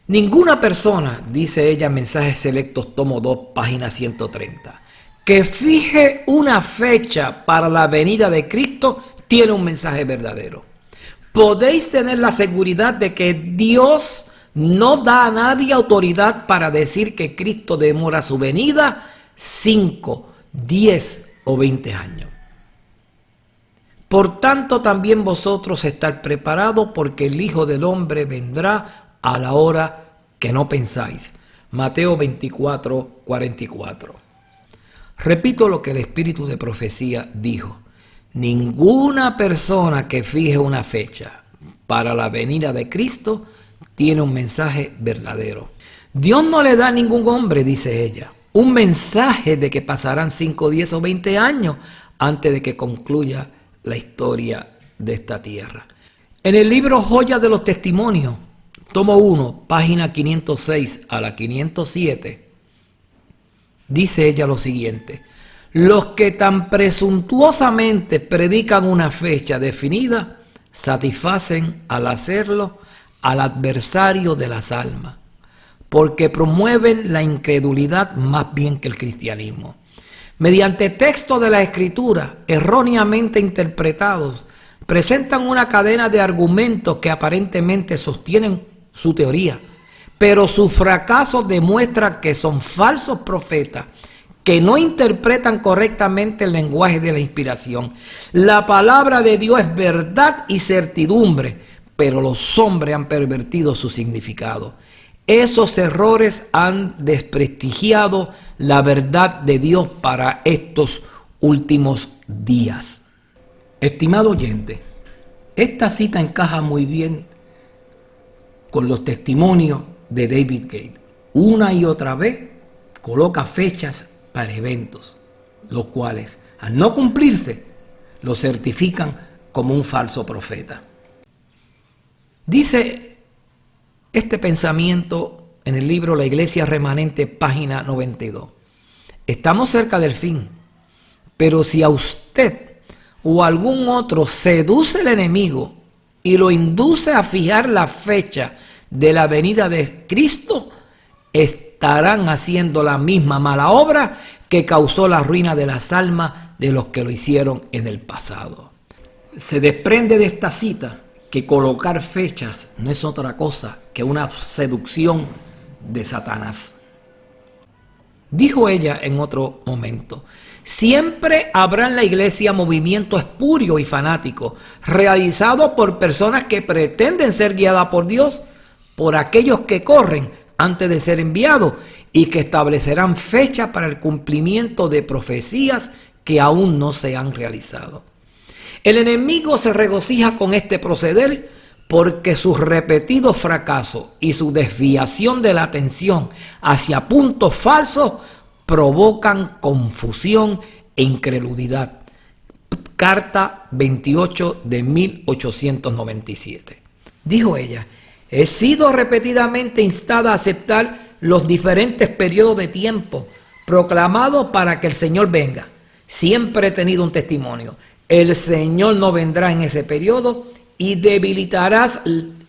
A: Ninguna persona, dice ella en Mensajes Selectos, tomo 2, página 130, que fije una fecha para la venida de Cristo, tiene un mensaje verdadero. Podéis tener la seguridad de que Dios no da a nadie autoridad para decir que Cristo demora su venida 5, 10 o 20 años. Por tanto, también vosotros estar preparados, porque el Hijo del Hombre vendrá a la hora que no pensáis. Mateo 24, 44. Repito lo que el Espíritu de Profecía dijo. Ninguna persona que fije una fecha para la venida de Cristo tiene un mensaje verdadero. Dios no le da a ningún hombre, dice ella, un mensaje de que pasarán 5, 10 o 20 años antes de que concluya la historia de esta tierra. En el libro Joya de los Testimonios, tomo 1, página 506 a la 507, dice ella lo siguiente: los que tan presuntuosamente predican una fecha definida, satisfacen al hacerlo al adversario de las almas, porque promueven la incredulidad más bien que el cristianismo. Mediante textos de la Escritura erróneamente interpretados, presentan una cadena de argumentos que aparentemente sostienen su teoría, pero su fracaso demuestra que son falsos profetas que no interpretan correctamente el lenguaje de la inspiración. La palabra de Dios es verdad y certidumbre, pero los hombres han pervertido su significado. Esos errores han desprestigiado la verdad de Dios para estos últimos días. Estimado oyente, esta cita encaja muy bien con los testimonios de David Gates. Una y otra vez coloca fechas para eventos, los cuales, al no cumplirse, lo certifican como un falso profeta. Dice este pensamiento en el libro La Iglesia Remanente, página 92. Estamos cerca del fin, pero si a usted o a algún otro seduce el enemigo y lo induce a fijar la fecha de la venida de Cristo, estarán haciendo la misma mala obra que causó la ruina de las almas de los que lo hicieron en el pasado. Se desprende de esta cita que colocar fechas no es otra cosa que una seducción de Satanás. Dijo ella en otro momento: siempre habrá en la iglesia movimiento espurio y fanático, realizado por personas que pretenden ser guiadas por Dios, por aquellos que corren antes de ser enviados y que establecerán fecha para el cumplimiento de profecías que aún no se han realizado. El enemigo se regocija con este proceder porque sus repetidos fracasos y su desviación de la atención hacia puntos falsos provocan confusión e incredulidad. Carta 28 de 1897. Dijo ella: he sido repetidamente instada a aceptar los diferentes periodos de tiempo proclamados para que el Señor venga. Siempre he tenido un testimonio: el Señor no vendrá en ese periodo y debilitarás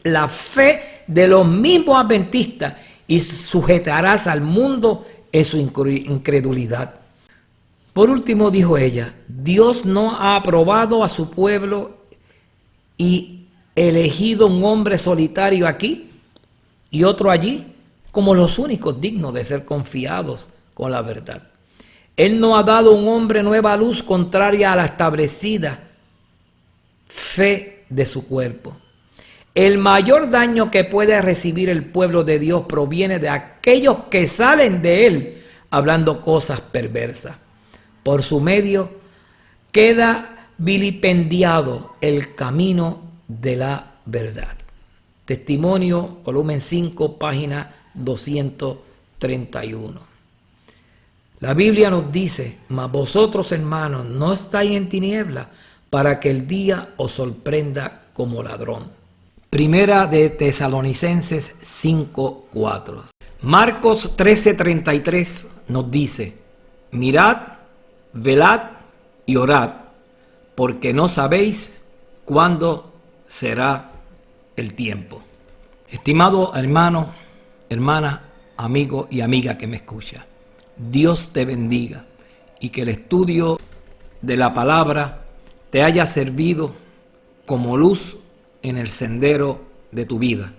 A: la fe de los mismos adventistas y sujetarás al mundo en su incredulidad. Por último, dijo ella, Dios no ha aprobado a su pueblo y elegido un hombre solitario aquí y otro allí como los únicos dignos de ser confiados con la verdad. Él no ha dado un hombre nueva luz contraria a la establecida fe de su cuerpo. El mayor daño que puede recibir el pueblo de Dios proviene de aquellos que salen de él hablando cosas perversas. Por su medio queda vilipendiado el camino de la verdad. Testimonio, volumen 5, página 231. La Biblia nos dice: mas vosotros, hermanos, no estáis en tinieblas, para que el día os sorprenda como ladrón. Primera de Tesalonicenses 5:4. Marcos 13:33 nos dice: mirad, velad y orad, porque no sabéis cuándo será el tiempo. Estimado hermano, hermana, amigo y amiga que me escucha, Dios te bendiga y que el estudio de la palabra te haya servido como luz en el sendero de tu vida.